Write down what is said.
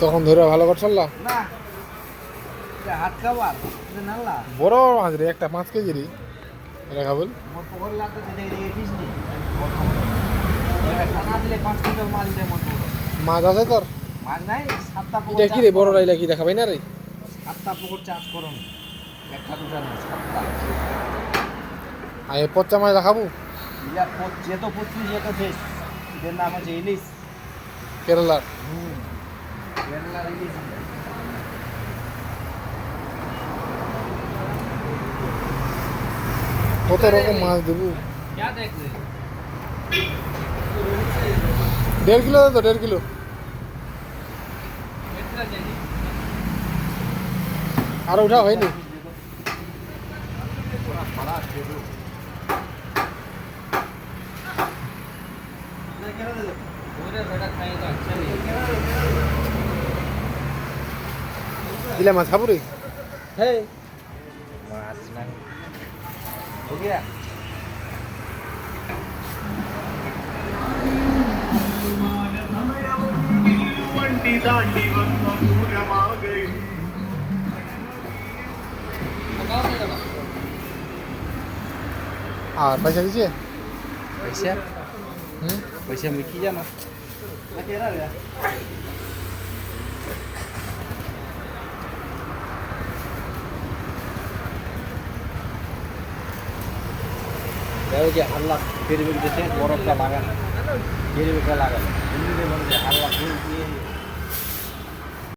তখন ধরে ভালো করে চললা না হাত খাবার নাল্লা বড় মাছ রে একটা 5 কেজিরই এটা খাবল মোর পকর লাগতে দেখে ফিস নি খানা দিলে 5 কুইন্টাল মাছ দেয় মোর পকর মাছ আছে তোর মাছ নাই 7টা পকর এটা কি রে বড় রাইলা কি দেখাবাই না রে 7টা পকর চাষ করুন একটা দুটা না 7টা আয় পচা মাছ দেখাবো ইয়া যে তো পুত্রি যে তো দেশ এর নাম আছে ইলিশ কেরালার কেরালা ইলিশ কত রকম মাছ দেবো क्या देख रहे 1.5 কিলো তো 1.5 কিলো कितना चाहिए আর উঠা হয়নি पूरा बड़ा दे दो पूरे बड़ा खाए तो अच्छा नहीं ইলা মাছ খাবো রে है माछ नहीं हो गया वंटी दांडी वक्त गई আর পয়সা দিছে पैसा হুম पैसा में की जाना तेरा गया যে আল্লাহ ফেরবে দিতে বরফটা লাগানো ফেরবে লাগানো আল্লাহ ফুল দিয়ে